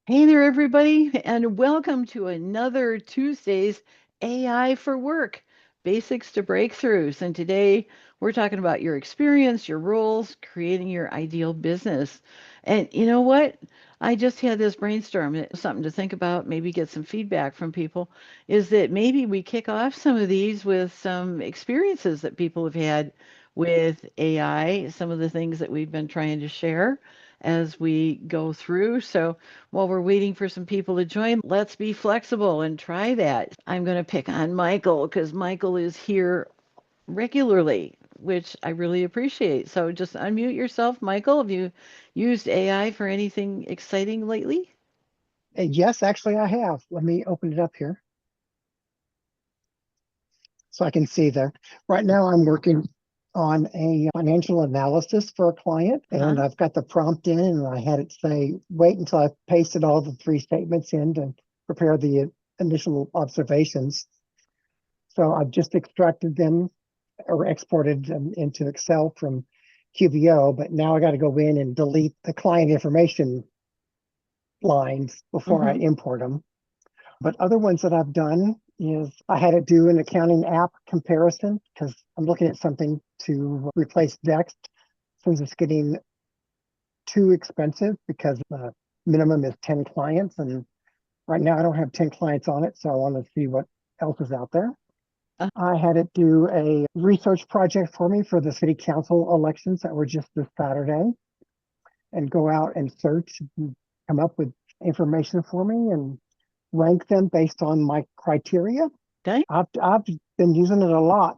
Hey there, everybody, and welcome to another Tuesday's AI for Work Basics to Breakthroughs. And today we're talking about your experience, your roles, creating your ideal business. And you know what? I just had this brainstorm, something to think about, maybe get some feedback from people, is that maybe we kick off some of these with some experiences that people have had with AI, some of the things that we've been trying to share as we go through. So, while we're waiting for some people to join, let's be flexible and try that. I'm going to pick on Michael because Michael is here regularly, which I really appreciate. So just unmute yourself, Michael. Have you used AI for anything exciting lately? Yes, actually, I have. Let me open it up here so I can see there. Right now, I'm working on a financial analysis for a client, and Huh? I've got the prompt in, and I had it say, wait until I've pasted all the three statements in to prepare the initial observations. So I've just extracted them or exported them into Excel from QBO, but now I got to go in and delete the client information lines before I Mm-hmm. import them. But other ones that I've done is I had to do an accounting app comparison because I'm looking at something to replace Dext since it's getting too expensive because the minimum is 10 clients. And right now I don't have 10 clients on it. So I want to see what else is out there. Uh, I had it do a research project for me for the city council elections that were just this Saturday and go out and search and come up with information for me and rank them based on my criteria. okay. I've been using it a lot.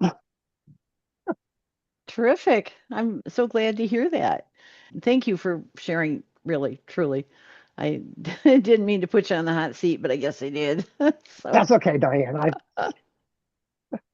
Terrific. I'm so glad to hear that. Thank you for sharing, really, truly. I didn't mean to put you on the hot seat, but I guess I did. So, That's okay, Diane.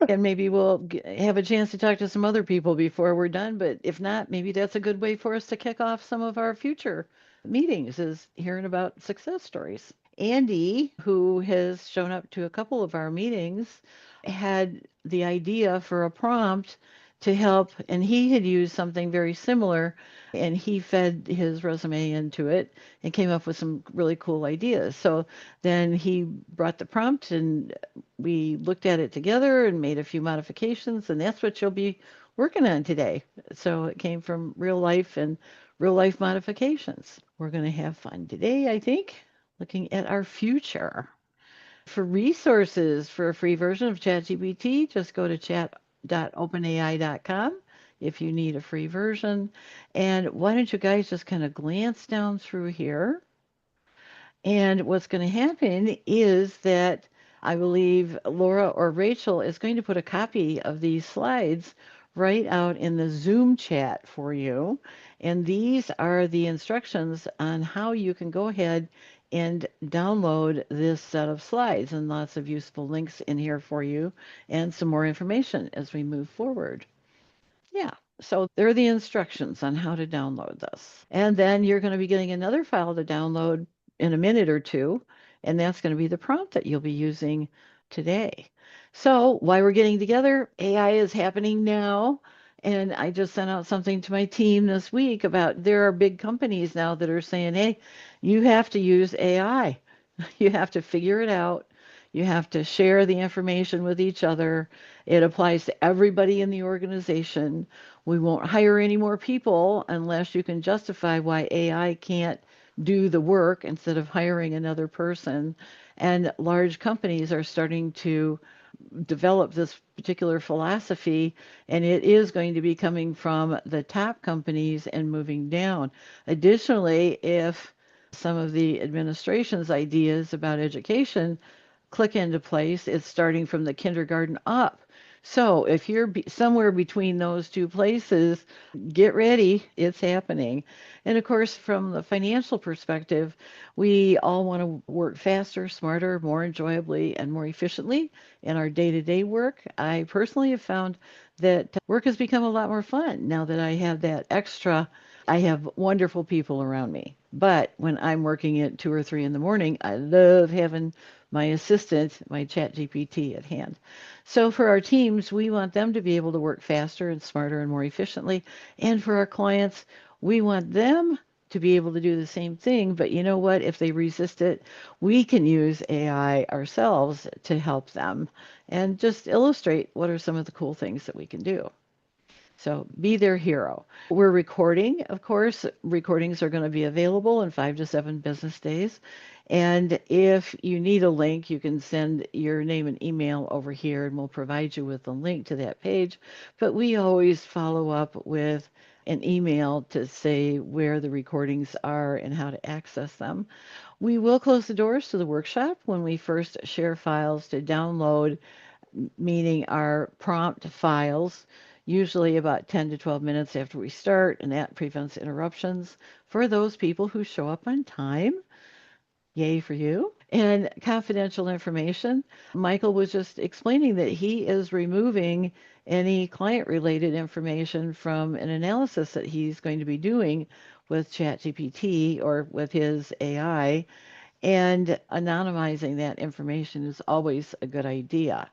and maybe we'll have a chance to talk to some other people before we're done. But if not, maybe that's a good way for us to kick off some of our future meetings is hearing about success stories. Andy, who has shown up to a couple of our meetings, had the idea for a prompt to help, and he had used something very similar, and he fed his resume into it and came up with some really cool ideas. So then he brought the prompt and we looked at it together and made a few modifications, and that's what you'll be working on today. So it came from real life and real life modifications. We're going to have fun today, I think, looking at our future. For resources for a free version of ChatGPT, just go to chat.openai.com if you need a free version. And why don't you guys just kind of glance down through here? And what's going to happen is that I believe Laura or Rachel is going to put a copy of these slides right out in the Zoom chat for you. And these are the instructions on how you can go ahead and download this set of slides and lots of useful links in here for you and some more information as we move forward. Yeah. So there are the instructions on how to download this. And then you're going to be getting another file to download in a minute or two, and that's going to be the prompt that you'll be using today. So while we're getting together, AI is happening now. And I just sent out something to my team this week about there are big companies now that are saying, hey, you have to use AI. You have to figure it out. You have to share the information with each other. It applies to everybody in the organization. We won't hire any more people unless you can justify why AI can't do the work instead of hiring another person. And large companies are starting to develop this particular philosophy, and it is going to be coming from the top companies and moving down. Additionally, if some of the administration's ideas about education click into place, it's starting from the kindergarten up. So if you're somewhere between those two places, get ready, it's happening. And of course, from the financial perspective, we all want to work faster, smarter, more enjoyably, and more efficiently in our day-to-day work. I personally have found that work has become a lot more fun now that I have that extra. I have wonderful people around me. But when I'm working at 2 or 3 in the morning, I love having my assistant, my ChatGPT at hand. So for our teams, we want them to be able to work faster and smarter and more efficiently. And for our clients, we want them to be able to do the same thing. But you know what? If they resist it, we can use AI ourselves to help them and just illustrate what are some of the cool things that we can do. So be their hero. We're recording, of course. Recordings are going to be available in 5 to 7 business days. And if you need a link, you can send your name and email over here, and we'll provide you with a link to that page. But we always follow up with an email to say where the recordings are and how to access them. We will close the doors to the workshop when we first share files to download, meaning our prompt files, usually about 10 to 12 minutes after we start, and that prevents interruptions for those people who show up on time. Yay for you. And confidential information. Michael was just explaining that he is removing any client related information from an analysis that he's going to be doing with ChatGPT or with his AI. And anonymizing that information is always a good idea.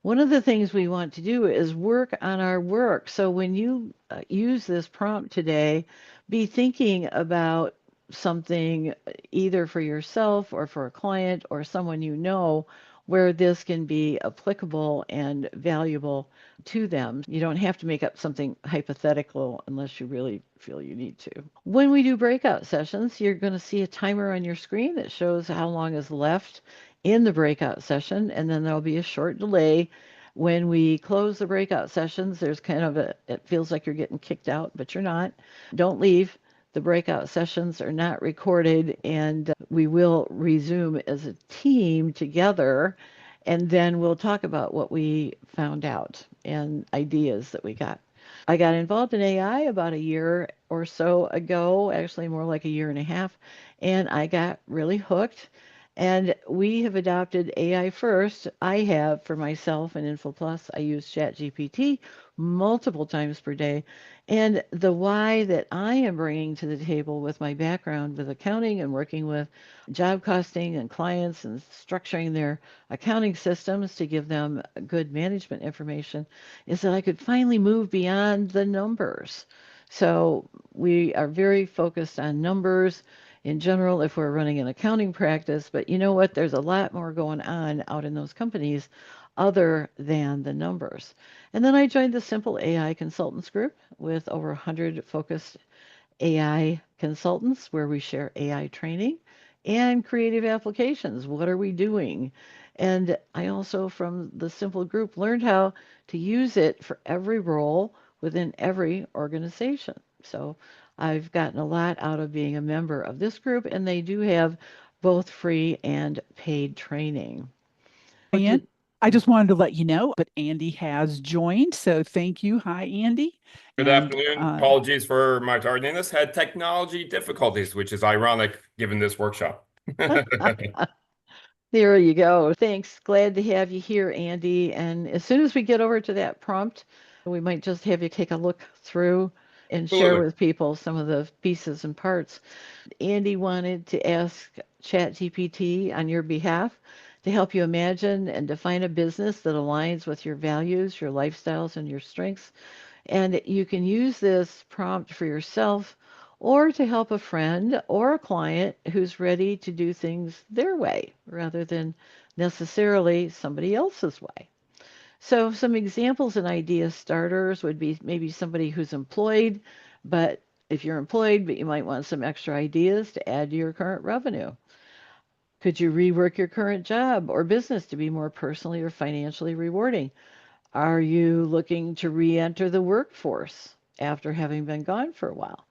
One of the things we want to do is work on our work. So when you use this prompt today, be thinking about something either for yourself or for a client or someone you know where this can be applicable and valuable to them. You don't have to make up something hypothetical unless you really feel you need to. When we do breakout sessions, you're going to see a timer on your screen that shows how long is left in the breakout session, and then there'll be a short delay. When we close the breakout sessions, there's kind of it feels like you're getting kicked out, but you're not. Don't leave. The breakout sessions are not recorded, and we will resume as a team together, and then we'll talk about what we found out and ideas that we got. I got involved in AI about a year or so ago, actually more like a year and a half, and I got really hooked. And we have adopted AI first. I have for myself and InfoPlus. I use ChatGPT multiple times per day. And the why that I am bringing to the table with my background with accounting and working with job costing and clients and structuring their accounting systems to give them good management information is that I could finally move beyond the numbers. So we are very focused on numbers in general if we're running an accounting practice, but you know what? There's a lot more going on out in those companies other than the numbers. And then I joined the Simple AI Consultants Group with over 100 focused AI consultants where we share AI training and creative applications. What are we doing? And I also, from the Simple group, learned how to use it for every role within every organization. So I've gotten a lot out of being a member of this group, and they do have both free and paid training. What Diane, did, I just wanted to let you know, but Andy has joined. So thank you. Hi, Andy. Good And afternoon. Apologies for my tardiness. Had technology difficulties, which is ironic given this workshop. there you go. Thanks. Glad to have you here, Andy. And as soon as we get over to that prompt, we might just have you take a look through and share Absolutely. with people some of the pieces and parts. Andy wanted to ask ChatGPT on your behalf to help you imagine and define a business that aligns with your values, your lifestyles, and your strengths. And you can use this prompt for yourself or to help a friend or a client who's ready to do things their way rather than necessarily somebody else's way. So, some examples and idea starters would be maybe somebody who's employed, but if you're employed, but you might want some extra ideas to add to your current revenue. Could you rework your current job or business to be more personally or financially rewarding? Are you looking to re enter the workforce after having been gone for a while?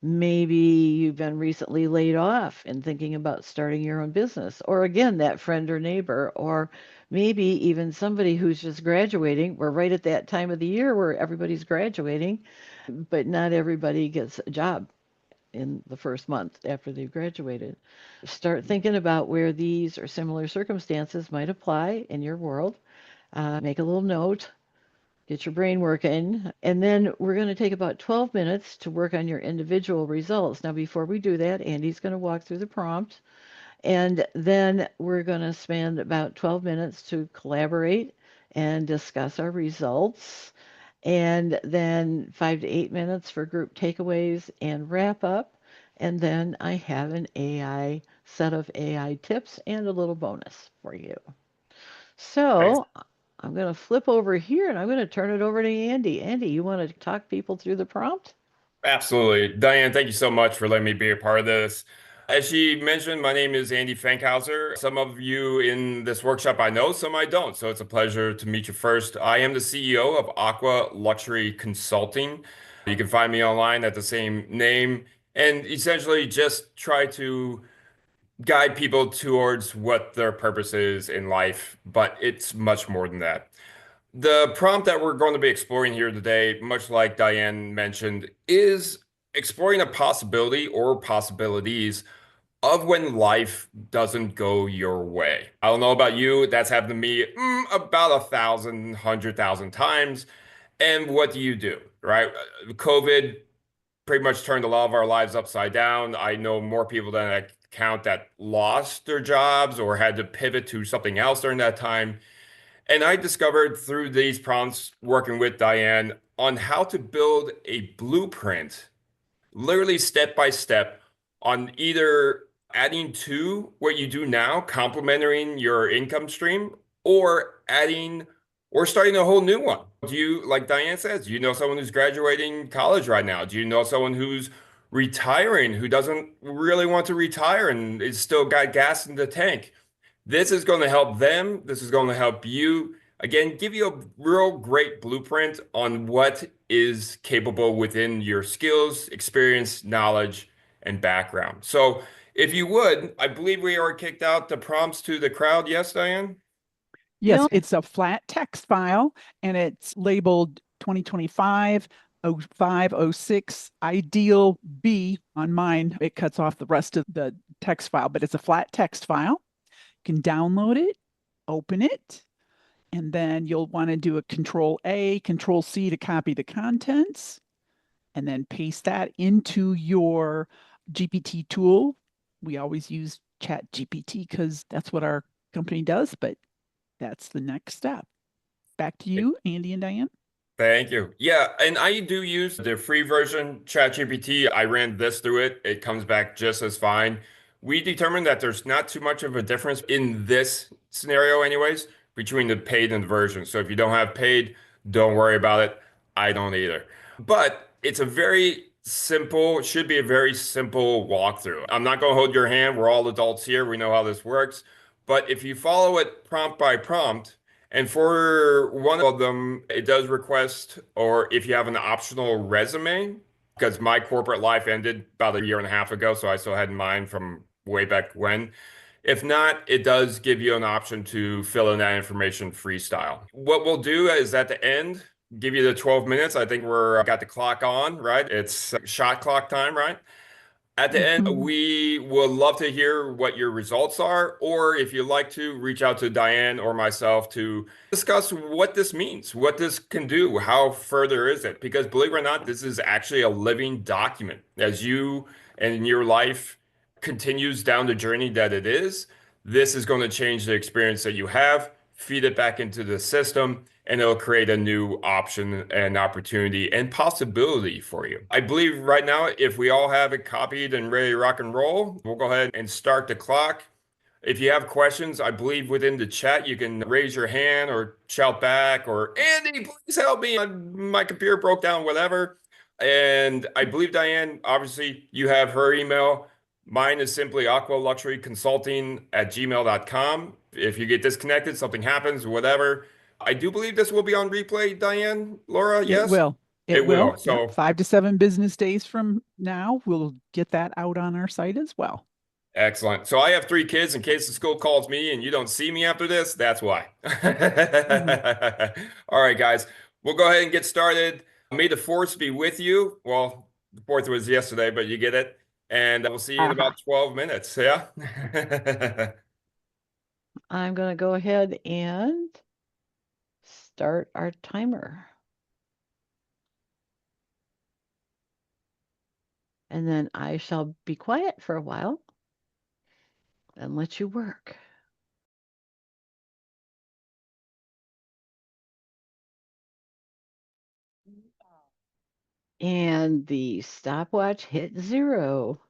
Maybe you've been recently laid off and thinking about starting your own business, or again, that friend or neighbor, or maybe even somebody who's just graduating. We're right at that time of the year where everybody's graduating, but not everybody gets a job in the first month after they've graduated. Start thinking about where these or similar circumstances might apply in your world. Make a little note, get your brain working, and then we're going to take about 12 minutes to work on your individual results. Now, before we do that, Andy's going to walk through the prompt, and then we're going to spend about 12 minutes to collaborate and discuss our results, and then 5 to 8 minutes for group takeaways and wrap up. And then I have an AI set of AI tips and a little bonus for you. Thanks. So I'm going to flip over here and I'm going to turn it over to Andy. Andy, you want to talk people through the prompt? Absolutely. Diane, thank you so much for letting me be a part of this. As she mentioned, my name is Andy Fankhauser. Some of you in this workshop I know, some I don't. So it's a pleasure to meet you first. I am the CEO of Aqua Luxury Consulting. You can find me online at the same name and essentially just try to guide people towards what their purpose is in life, but it's much more than that. The prompt that we're going to be exploring here today, much like Diane mentioned, is exploring a possibility or possibilities of when life doesn't go your way. I don't know about you, that's happened to me about 100,000 times. And what do, right? COVID pretty much turned a lot of our lives upside down. I know more people than I count that lost their jobs or had to pivot to something else during that time. And I discovered through these prompts working with Diane on how to build a blueprint, literally step by step, on either adding to what you do now, complementing your income stream, or adding or starting a whole new one. Do you, like Diane says, do you know someone who's graduating college right now? Do you know someone who's retiring who doesn't really want to retire and is still got gas in the tank? This is going to help them. This is going to help you. Again, give you a real great blueprint on what is capable within your skills, experience, knowledge, and background. So, if you would, I believe we are kicked out the prompts to the crowd. Yes, Diane? Yes, No. it's a flat text file and it's labeled 2025 0506 ideal B on mine. It cuts off the rest of the text file, but it's a flat text file. You can download it, open it, and then you'll want to do a Control A, Control C to copy the contents, and then paste that into your GPT tool. We always use ChatGPT because that's what our company does, but that's the next step. Back to you, Andy and Diane. Thank you. Yeah, and I do use the free version, ChatGPT. I ran this through it. It comes back just as fine. We determined that there's not too much of a difference in this scenario, anyways, between the paid and the version. So if you don't have paid, don't worry about it. I don't either. But it's a very simple, should be a very simple walkthrough. I'm not going to hold your hand. We're all adults here. We know how this works. But if you follow it prompt by prompt, and for one of them, it does request, or if you have an optional resume, because my corporate life ended about a year and a half ago, so I still had mine from way back when. If not, it does give you an option to fill in that information freestyle. What we'll do is at the end, give you the 12 minutes. I think we're got the clock on, right? It's shot clock time, right? At the end, we would love to hear what your results are, or if you'd like to reach out to Diane or myself to discuss what this means, what this can do, how further is it? Because believe it or not, this is actually a living document. As you and your life continues down the journey that it is, this is going to change the experience that you have, feed it back into the system, and it'll create a new option and opportunity and possibility for you. I believe right now, if we all have it copied and ready to rock and roll, we'll go ahead and start the clock. If you have questions, I believe within the chat, you can raise your hand or shout back or, Andy, please help me. My computer broke down, whatever. And I believe, Diane, obviously, you have her email. Mine is simply aqualuxuryconsulting@gmail.com. If you get disconnected, something happens, whatever. I do believe this will be on replay, Diane, Laura, It yes? will. It It will. will. Yep. So 5 to 7 business days from now, we'll get that out on our site as well. excellent. So I have 3 kids. In case the school calls me and you don't see me after this, that's why. All right, guys, we'll go ahead and get started. May the force be with you. Well, the fourth was yesterday, but you get it. And we'll see you in Aha. about 12 minutes. Yeah. I'm going to go ahead and start our timer. And then I shall be quiet for a while and let you work. And the stopwatch hit 0.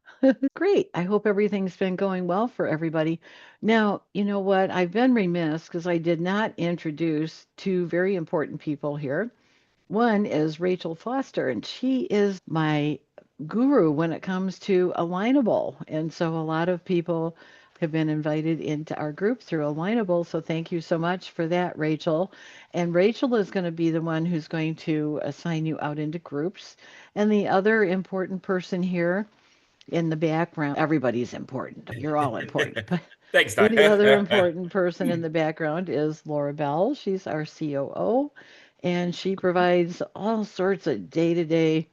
Great. I hope everything's been going well for everybody. Now, you know what? I've been remiss because I did not introduce two very important people here. One is Rachel Foster, and she is my guru when it comes to Alignable. And so a lot of people have been invited into our group through Alignable. So thank you so much for that, Rachel. And Rachel is going to be the one who's going to assign you out into groups. And the other important person here in the background, everybody's important. You're all important. But Thanks, the other Diane. important person in the background is Laura Bell. She's our COO, and she provides all sorts of day-to-day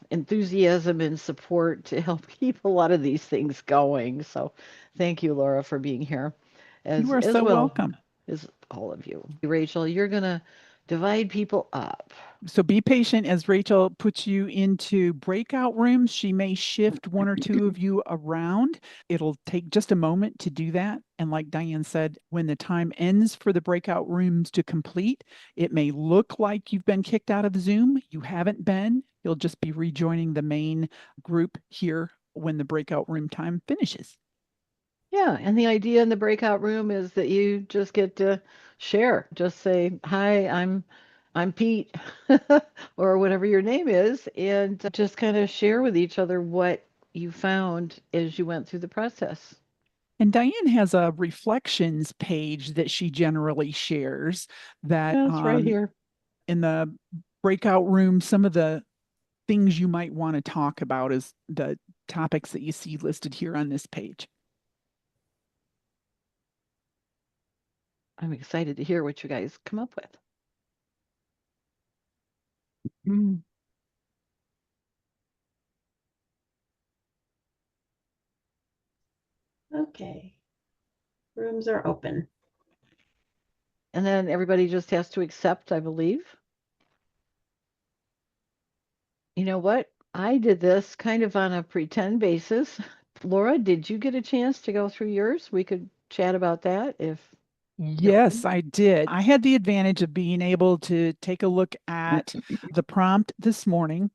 enthusiasm and support to help keep a lot of these things going. So thank you, Laura, for being here, You are as so well welcome. as all of you. Rachel, you're going to divide people up. So be patient as Rachel puts you into breakout rooms. She may shift one or two of you around. It'll take just a moment to do that. And like Diane said, when the time ends for the breakout rooms to complete, it may look like you've been kicked out of Zoom. You haven't been. You'll just be rejoining the main group here when the breakout room time finishes. Yeah, and the idea in the breakout room is that you just get to share. Just say, "Hi, I'm Pete," or whatever your name is, and just kind of share with each other what you found as you went through the process. And Diane has a reflections page that she generally shares that Yeah, it's right here. in the breakout room, some of the things you might want to talk about is the topics that you see listed here on this page. I'm excited to hear what you guys come up with. Mm. Okay, rooms are open. And then everybody just has to accept, I believe. You know what? I did this kind of on a pretend basis. Laura, did you get a chance to go through yours? We could chat about that if Yes, I did. I had the advantage of being able to take a look at the prompt this morning.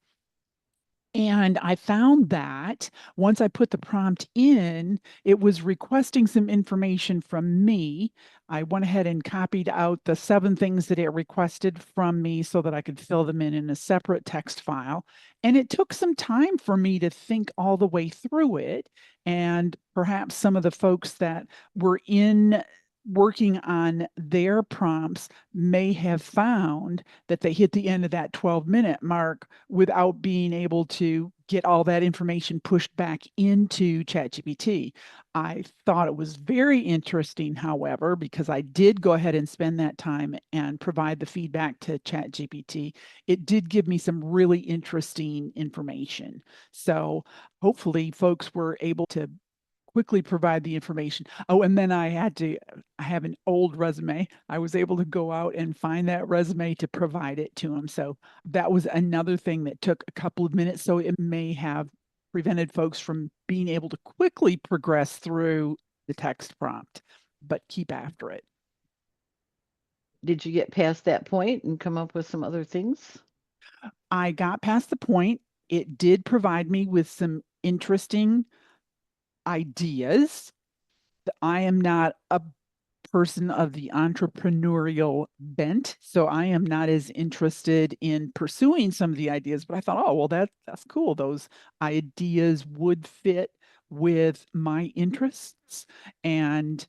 And I found that once I put the prompt in, it was requesting some information from me. I went ahead and copied out the 7 things that it requested from me so that I could fill them in a separate text file. And it took some time for me to think all the way through it. And perhaps some of the folks that were in working on their prompts may have found that they hit the end of that 12-minute mark without being able to get all that information pushed back into ChatGPT. I thought it was very interesting, however, because I did go ahead and spend that time and provide the feedback to ChatGPT. It did give me some really interesting information. So hopefully folks were able to quickly provide the information. Oh, and then I have an old resume. I was able to go out and find that resume to provide it to him. So that was another thing that took a couple of minutes. So it may have prevented folks from being able to quickly progress through the text prompt, but keep after it. did you get past that point and come up with some other things? I got past the point. It did provide me with some interesting ideas. I am not a person of the entrepreneurial bent, so I am not as interested in pursuing some of the ideas, but I thought, oh, well, that's cool. Those ideas would fit with my interests, and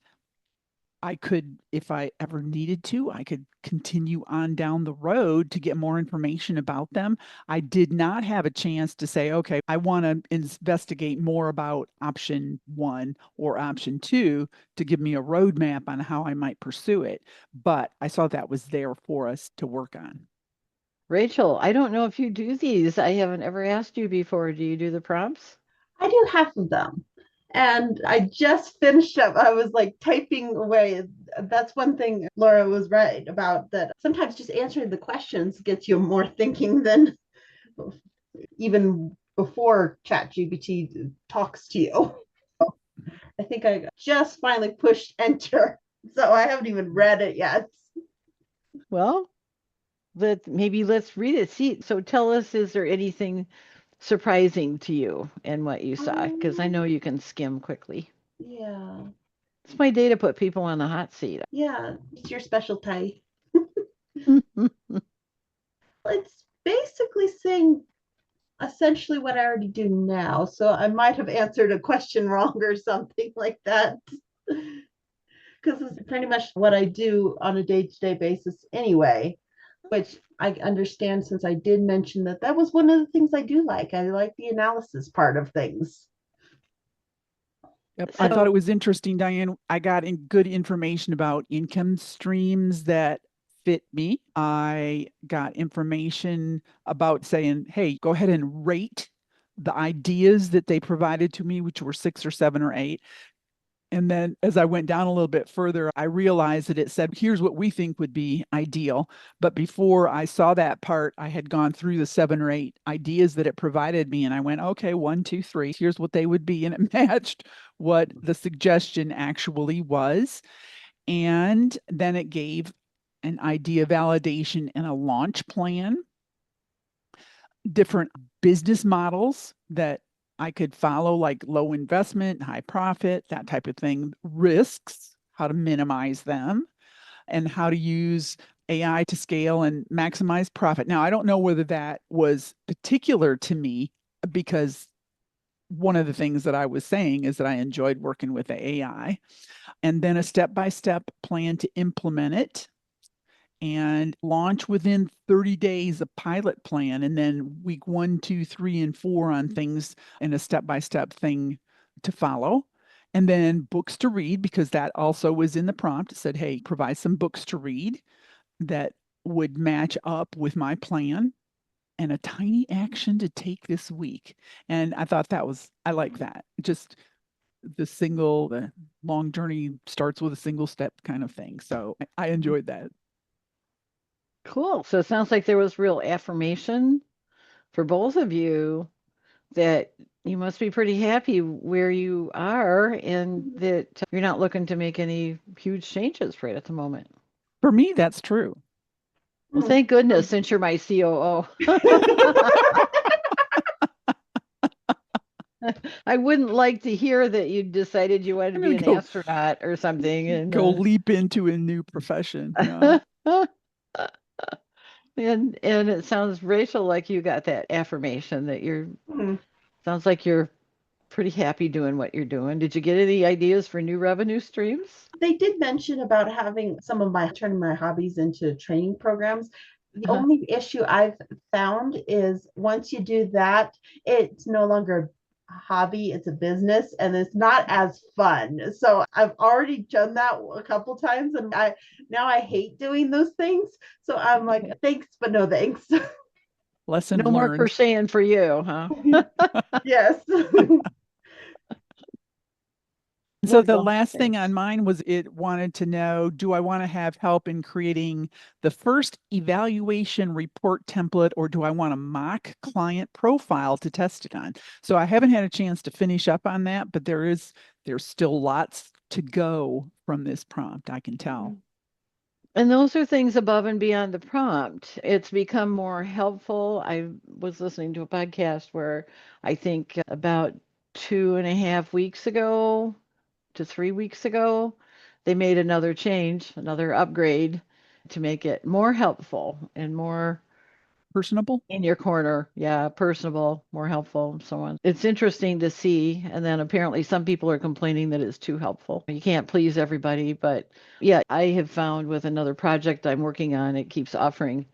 I could, if I ever needed to, I could continue on down the road to get more information about them. I did not have a chance to say, okay, I want to investigate more about option 1 or option 2 to give me a roadmap on how I might pursue it. But I saw that was there for us to work on. Rachel, I don't know if you do these. I haven't ever asked you before. Do you do the prompts? I do half of them. And I just finished up. I was like typing away. That's one thing Laura was right about, that sometimes just answering the questions gets you more thinking than even before ChatGPT talks to you. I think I just finally pushed enter. So I haven't even read it yet. Well, maybe let's read it. See, so tell us, is there anything surprising to you in what you saw? Because I know you can skim quickly. Yeah. It's my day to put people on the hot seat. Yeah. It's your specialty. It's basically saying essentially what I already do now. So I might have answered a question wrong or something like that. Because it's pretty much what I do on a day-to-day basis anyway, which I understand since I did mention that that was one of the things I do like. I like the analysis part of things. Yep. I So- thought it was interesting, Diane. I got good information about income streams that fit me. I got information about saying, hey, go ahead and rate the ideas that they provided to me, which were 6 or 7 or 8. And then as I went down a little bit further, I realized that it said, here's what we think would be ideal. But before I saw that part, I had gone through the 7 or 8 ideas that it provided me. And I went, okay, 1, 2, 3, here's what they would be. And it matched what the suggestion actually was. And then it gave an idea validation and a launch plan, different business models that I could follow, like low investment, high profit, that type of thing, risks, how to minimize them, and how to use AI to scale and maximize profit. Now, I don't know whether that was particular to me because one of the things that I was saying is that I enjoyed working with the AI, and then a step-by-step plan to implement it and launch within 30 days a pilot plan, and then week 1, 2, 3, and 4 on things and a step-by-step thing to follow. And then books to read, because that also was in the prompt. It said, hey, provide some books to read that would match up with my plan, and a tiny action to take this week. And I thought I like that. Just the long journey starts with a single step kind of thing. So I enjoyed that. Cool. So it sounds like there was real affirmation for both of you that you must be pretty happy where you are and that you're not looking to make any huge changes right at the moment. For me, that's true. Well, thank goodness, since you're my COO. I wouldn't like to hear that you decided you wanted to I'm be gonna an astronaut or something. And go leap into a new profession. Yeah. and it sounds, Rachel, like you got that affirmation that sounds like you're pretty happy doing what you're doing. Did you get any ideas for new revenue streams? They did mention about having some of my turning my hobbies into training programs. The only issue I've found is once you do that, it's no longer a hobby, it's a business, and it's not as fun. So I've already done that a couple times, and I hate doing those things. So I'm like, thanks, but no thanks. Lesson No more learned. crocheting for you, huh? Yes. So the Well, last thing thanks. on mine was it wanted to know, do I want to have help in creating the first evaluation report template, or do I want a mock client profile to test it on? So I haven't had a chance to finish up on that, but there's still lots to go from this prompt, I can tell. And those are things above and beyond the prompt. It's become more helpful. I was listening to a podcast where I think about 2.5 weeks ago to 3 weeks ago, they made another change, another upgrade to make it more helpful and more Personable? in your corner. Yeah, personable, more helpful, and so on. It's interesting to see. And then apparently some people are complaining that it's too helpful. You can't please everybody, but yeah, I have found with another project I'm working on, it keeps offering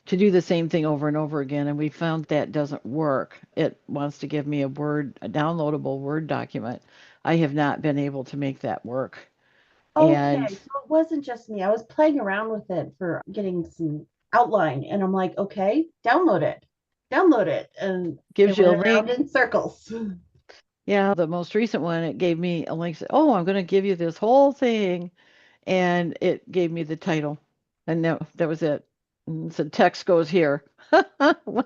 to do the same thing over and over again. And we found that doesn't work. It wants to give me a downloadable Word document. I have not been able to make that work. Okay, And so it wasn't just me. I was playing around with it for getting some outline, and I'm like, okay, download it, and gives it you a went around link. in circles. Yeah, the most recent one, it gave me a link. Said, oh, I'm going to give you this whole thing. And it gave me the title. And no, that was it. And so text goes here.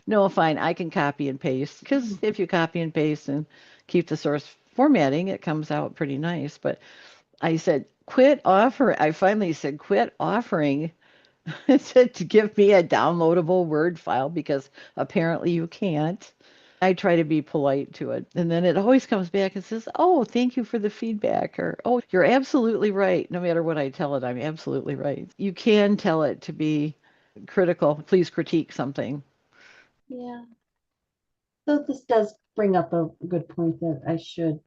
No, fine. I can copy and paste because if you copy and paste and keep the source formatting, it comes out pretty nice. But I said, quit offer. I finally said, quit offering it said to give me a downloadable Word file because apparently you can't. I try to be polite to it. And then it always comes back and says, "Oh, thank you for the feedback," or "Oh, you're absolutely right." No matter what I tell it, I'm absolutely right. You can tell it to be critical. Please critique something. Yeah. So this does bring up a good point that I should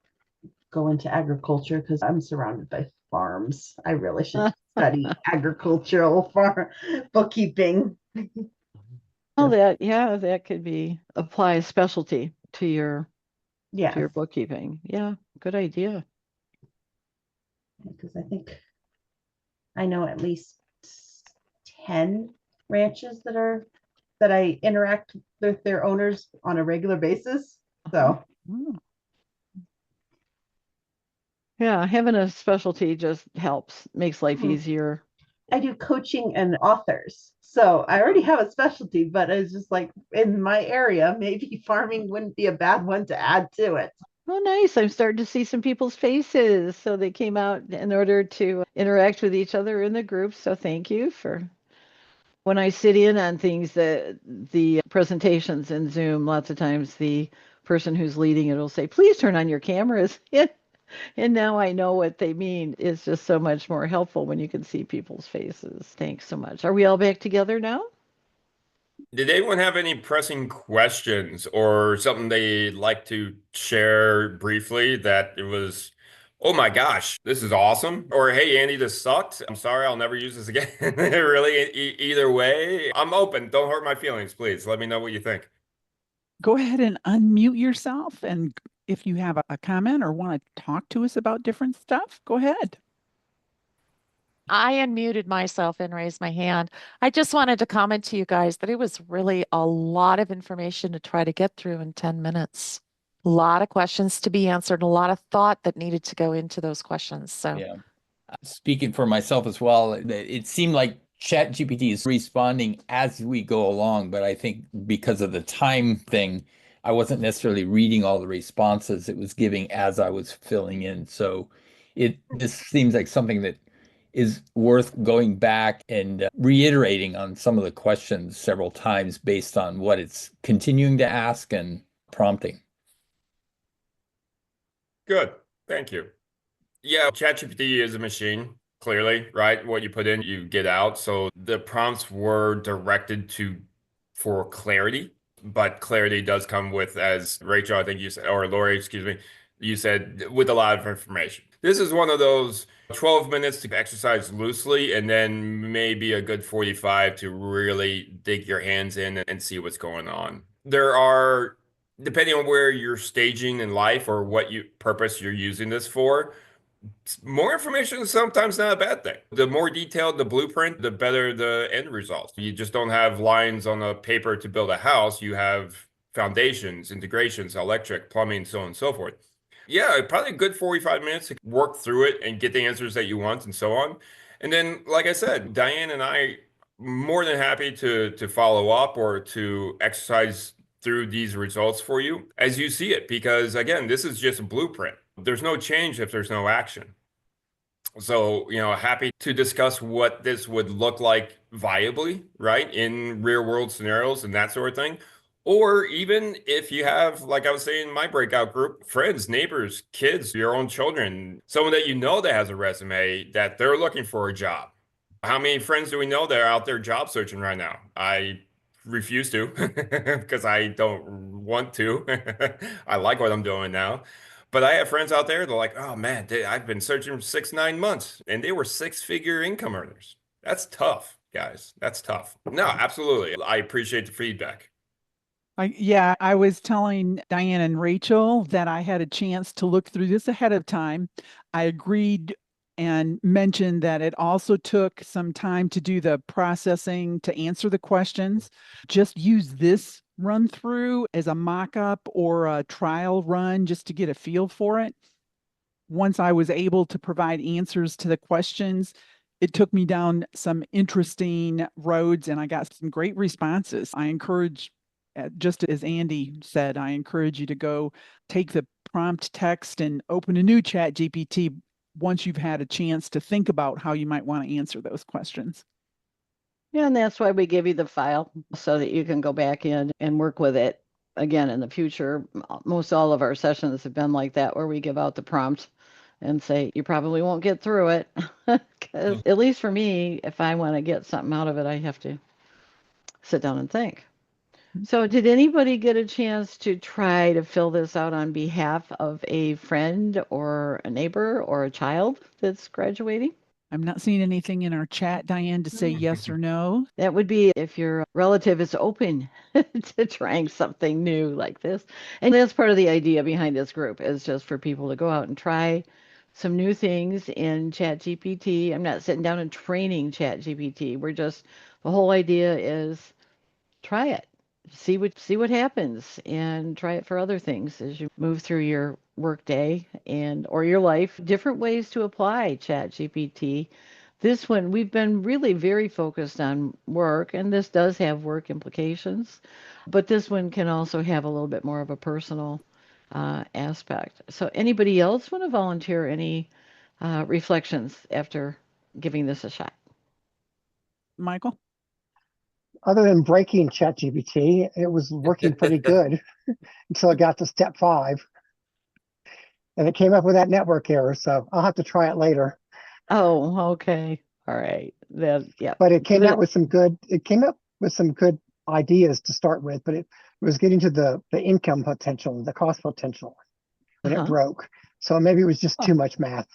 go into agriculture because I'm surrounded by farms. I really should study agricultural farm bookkeeping. Well, that could be apply a specialty to your Yes, bookkeeping. Yeah, good idea. because I think I know at least 10 ranches that I interact with their owners on a regular basis. So Mm. Yeah, having a specialty just helps, makes life easier. I do coaching and authors. So I already have a specialty, but it's just like in my area, maybe farming wouldn't be a bad one to add to it. Oh, nice. I'm starting to see some people's faces. So they came out in order to interact with each other in the group. So thank you for when I sit in on things that the presentations in Zoom, lots of times the person who's leading it will say, "Please turn on your cameras." And now I know what they mean. It's just so much more helpful when you can see people's faces. Thanks so much. Are we all back together now? Did anyone have any pressing questions or something they'd like to share briefly that it was, oh my gosh, this is awesome? Or hey, Andy, this sucked. I'm sorry, I'll never use this again. Really, either way, I'm open. Don't hurt my feelings, please. Let me know what you think. Go ahead and unmute yourself. And if you have a comment or want to talk to us about different stuff, go ahead. I unmuted myself and raised my hand. I just wanted to comment to you guys that it was really a lot of information to try to get through in 10 minutes. A lot of questions to be answered, a lot of thought that needed to go into those questions. So Yeah. Speaking for myself as well, it seemed like ChatGPT is responding as we go along, but I think because of the time thing, I wasn't necessarily reading all the responses it was giving as I was filling in. So this seems like something that is worth going back and reiterating on some of the questions several times based on what it's continuing to ask and prompting. Good. Thank you. Yeah, ChatGPT is a machine, clearly, right? What you put in, you get out. So the prompts were directed for clarity, but clarity does come with, as Rachel, I think you said, or Lori, excuse me, you said, with a lot of information. This is one of those 12 minutes to exercise loosely, and then maybe a good 45 to really dig your hands in and see what's going on. There are, depending on where you're staging in life or what purpose you're using this for, more information is sometimes not a bad thing. The more detailed the blueprint, the better the end result. You just don't have lines on a paper to build a house. You have foundations, integrations, electric, plumbing, so on and so forth. Yeah, probably a good 45 minutes to work through it and get the answers that you want and so on. And then, like I said, Diane and I more than happy to follow up or to exercise through these results for you as you see it, because again, this is just a blueprint. There's no change if there's no action. So, happy to discuss what this would look like viably, right, in real world scenarios and that sort of thing. Or even if you have, like I was saying in my breakout group, friends, neighbors, kids, your own children, someone that you know that has a resume that they're looking for a job. How many friends do we know that are out there job searching right now? I refuse to because I don't want to. I like what I'm doing now. But I have friends out there, they're like, oh man, I've been searching for 6, 9 months and they were 6-figure income earners. That's tough, guys. That's tough. No, absolutely. I appreciate the feedback. I was telling Diane and Rachel that I had a chance to look through this ahead of time. I agreed and mentioned that it also took some time to do the processing to answer the questions. Just use this run through as a mock-up or a trial run just to get a feel for it. Once I was able to provide answers to the questions, it took me down some interesting roads and I got some great responses. I encourage, just as Andy said, I encourage you to go take the prompt text and open a new ChatGPT once you've had a chance to think about how you might want to answer those questions. Yeah, and that's why we give you the file so that you can go back in and work with it again, in the future, most all of our sessions have been like that, where we give out the prompt and say, you probably won't get through it. Because at least for me, if I want to get something out of it, I have to sit down and think. So did anybody get a chance to try to fill this out on behalf of a friend or a neighbor or a child that's graduating? I'm not seeing anything in our chat, Diane, to say yes or no. That would be if your relative is open to trying something new like this. And that's part of the idea behind this group, is just for people to go out and try some new things in ChatGPT. I'm not sitting down and training ChatGPT. The whole idea is try it. See what happens, and try it for other things as you move through your workday and or your life. Different ways to apply ChatGPT. This one, we've been really very focused on work, and this does have work implications, but this one can also have a little bit more of a personal aspect. So anybody else want to volunteer any reflections after giving this a shot? Michael? Other than breaking ChatGPT, it was working pretty good until I got to step 5. And it came up with that network error, so I'll have to try it later. Oh, okay. All right. Then, yeah. But it came up with some good ideas to start with, but it was getting to the income potential, the cost potential when it broke. So maybe it was just too much math.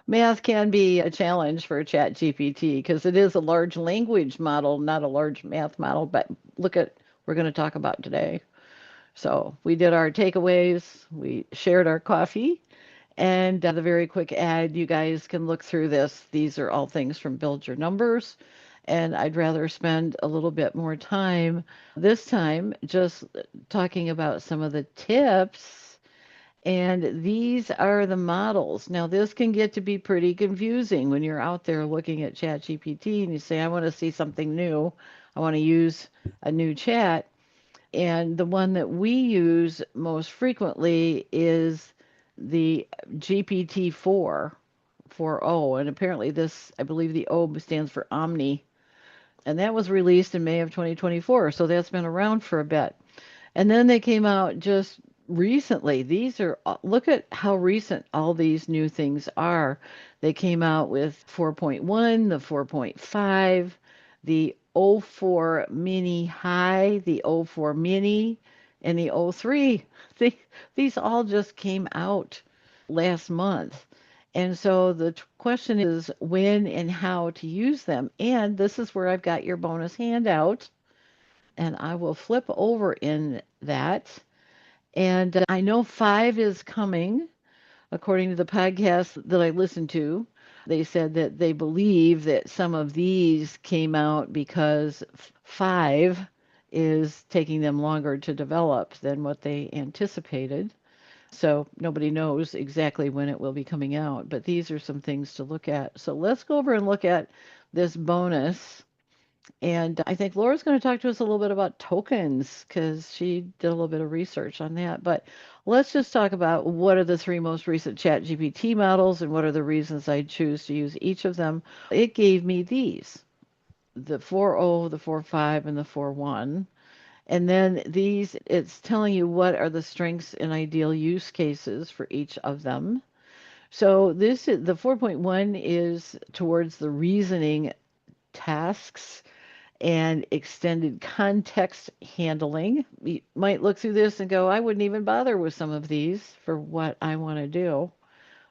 Math can be a challenge for ChatGPT because it is a large language model, not a large math model, but look at we're going to talk about today. So we did our takeaways, we shared our coffee, and the very quick ad, you guys can look through this. These are all things from Build Your Numbers. And I'd rather spend a little bit more time this time just talking about some of the tips. And these are the models. Now, this can get to be pretty confusing when you're out there looking at ChatGPT and you say, I want to see something new. I want to use a new chat. And the one that we use most frequently is the GPT-4, 4.0. And apparently this, I believe the O stands for Omni. And that was released in May of 2024. So that's been around for a bit. And then they came out just recently. Look at how recent all these new things are. They came out with 4.1, the 4.5, the O4 Mini High, the O4 Mini, and the O3. These all just came out last month. And so the question is when and how to use them. And this is where I've got your bonus handout, and I will flip over in that. And I know 5 is coming, according to the podcast that I listened to. They said that they believe that some of these came out because 5 is taking them longer to develop than what they anticipated. So nobody knows exactly when it will be coming out, but these are some things to look at. So let's go over and look at this bonus. And I think Laura's going to talk to us a little bit about tokens because she did a little bit of research on that. But let's just talk about what are the 3 most recent ChatGPT models and what are the reasons I choose to use each of them. It gave me these, the 4.0, the 4.5, and the 4.1. And then these, it's telling you what are the strengths and ideal use cases for each of them. So the 4.1 is towards the reasoning tasks and extended context handling. You might look through this and go, I wouldn't even bother with some of these for what I want to do.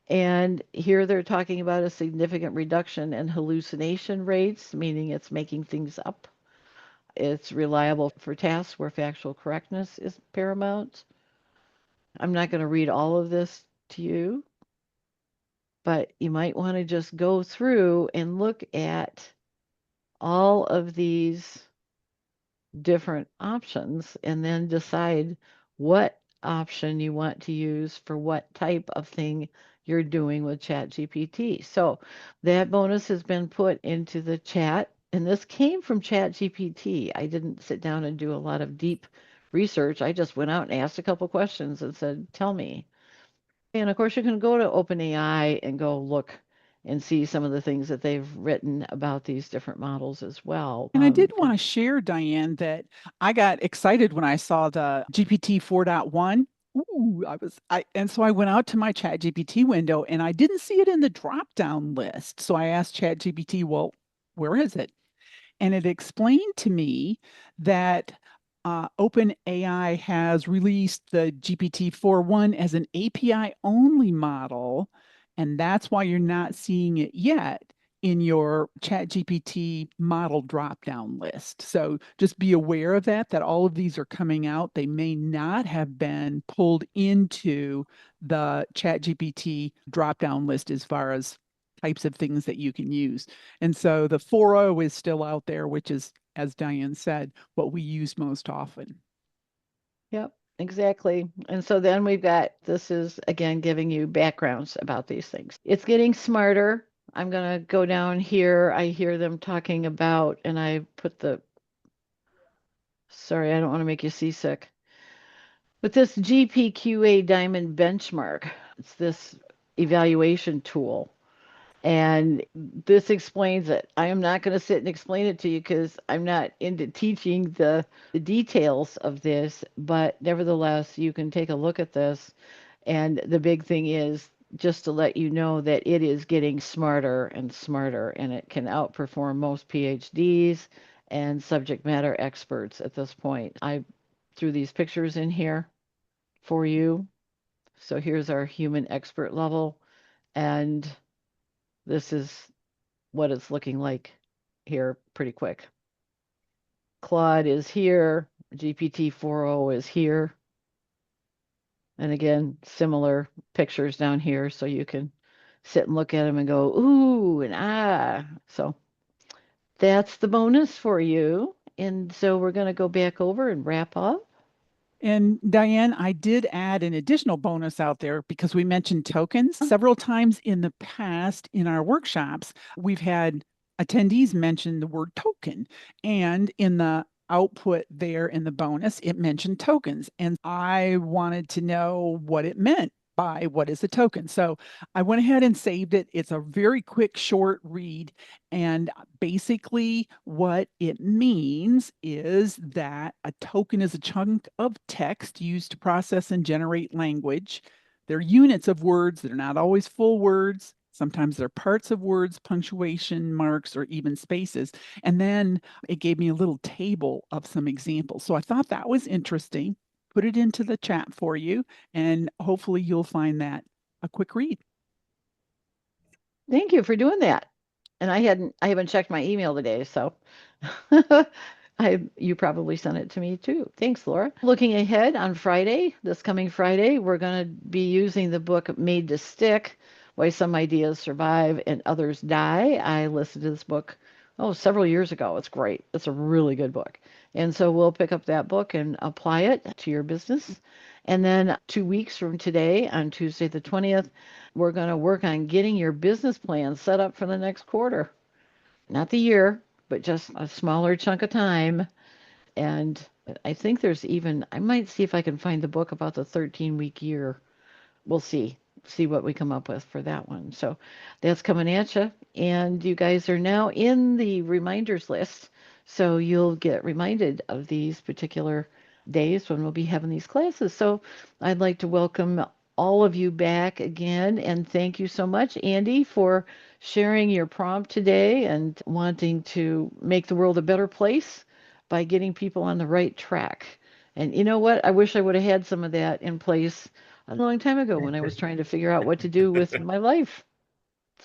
And here they're talking about a significant reduction in hallucination rates, meaning it's making things up. It's reliable for tasks where factual correctness is paramount. I'm not going to read all of this to you, but you might want to just go through and look at all of these different options and then decide what option you want to use for what type of thing you're doing with ChatGPT. So that bonus has been put into the chat, and this came from ChatGPT. I didn't sit down and do a lot of deep research. I just went out and asked a couple questions and said, tell me. And of course, you can go to OpenAI and go look and see some of the things that they've written about these different models as well. And I did want to share, Diane, that I got excited when I saw the GPT 4.1. Ooh, and so I went out to my ChatGPT window and I didn't see it in the drop-down list. So I asked ChatGPT, well, where is it? And it explained to me that OpenAI has released the GPT-4.1 as an API-only model, and that's why you're not seeing it yet in your ChatGPT model drop-down list. So just be aware of that all of these are coming out. They may not have been pulled into the ChatGPT drop-down list as far as types of things that you can use. And so the 4.0 is still out there, which is, as Diane said, what we use most often. Yep, exactly. And so then we've got, this is again giving you backgrounds about these things. It's getting smarter. I'm going to go down here. I hear them talking about, and I put sorry, I don't want to make you seasick. With this GPQA Diamond benchmark, it's this evaluation tool. And this explains it. I am not going to sit and explain it to you because I'm not into teaching the details of this, but nevertheless, you can take a look at this. And the big thing is just to let you know that it is getting smarter and smarter, and it can outperform most PhDs and subject matter experts at this point. I threw these pictures in here for you. So here's our human expert level, and this is what it's looking like here pretty quick. Claude is here, GPT 4.0 is here. And again, similar pictures down here so you can sit and look at them and go, ooh, and ah. So that's the bonus for you. And so we're going to go back over and wrap up. And Diane, I did add an additional bonus out there because we mentioned tokens several times in the past in our workshops. We've had attendees mention the word token, and in the output there in the bonus, it mentioned tokens. And I wanted to know what it meant by what is a token. So I went ahead and saved it. It's a very quick, short read. And basically, what it means is that a token is a chunk of text used to process and generate language. They're units of words. They're not always full words. Sometimes they're parts of words, punctuation marks, or even spaces. And then it gave me a little table of some examples. So I thought that was interesting. Put it into the chat for you, and hopefully you'll find that a quick read. Thank you for doing that. And I haven't checked my email today, so you probably sent it to me too. Thanks, Laura. Looking ahead on Friday, this coming Friday, we're going to be using the book Made to Stick: Why Some Ideas Survive and Others Die. I listened to this book several years ago. It's great. It's a really good book. And so we'll pick up that book and apply it to your business. And then 2 weeks from today, on Tuesday the 20th, we're going to work on getting your business plan set up for the next quarter. Not the year, but just a smaller chunk of time. And I think I might see if I can find the book about the 13-week year. We'll see what we come up with for that one. So that's coming at you. And you guys are now in the reminders list. So you'll get reminded of these particular days when we'll be having these classes. So I'd like to welcome all of you back again. And thank you so much, Andy, for sharing your prompt today and wanting to make the world a better place by getting people on the right track. And you know what? I wish I would have had some of that in place a long time ago when I was trying to figure out what to do with my life.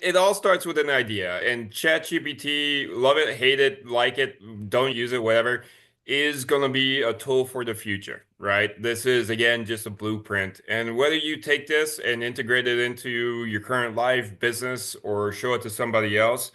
It all starts with an idea, and ChatGPT, love it, hate it, like it, don't use it, whatever, is going to be a tool for the future, right? This is, again, just a blueprint. And whether you take this and integrate it into your current life, business, or show it to somebody else,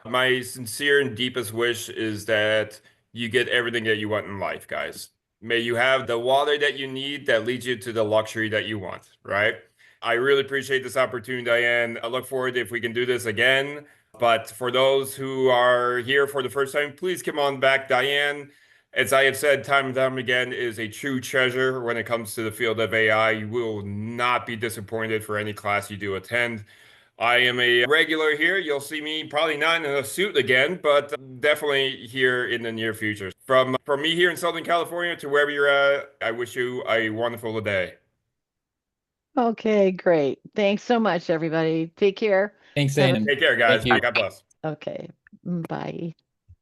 my sincere and deepest wish is that you get everything that you want in life, guys. May you have the water that you need that leads you to the luxury that you want, right? I really appreciate this opportunity, Diane. I look forward if we can do this again. But for those who are here for the first time, please come on back. Diane, as I have said time and time again, is a true treasure when it comes to the field of AI. You will not be disappointed for any class you do attend. I am a regular here. You'll see me probably not in a suit again, but definitely here in the near future. From me here in Southern California to wherever you're at, I wish you a wonderful day. Okay, great. Thanks so much, everybody. Take care. Thanks, Have a- Ann. Take care, guys. Thank you. God bless. Okay, bye.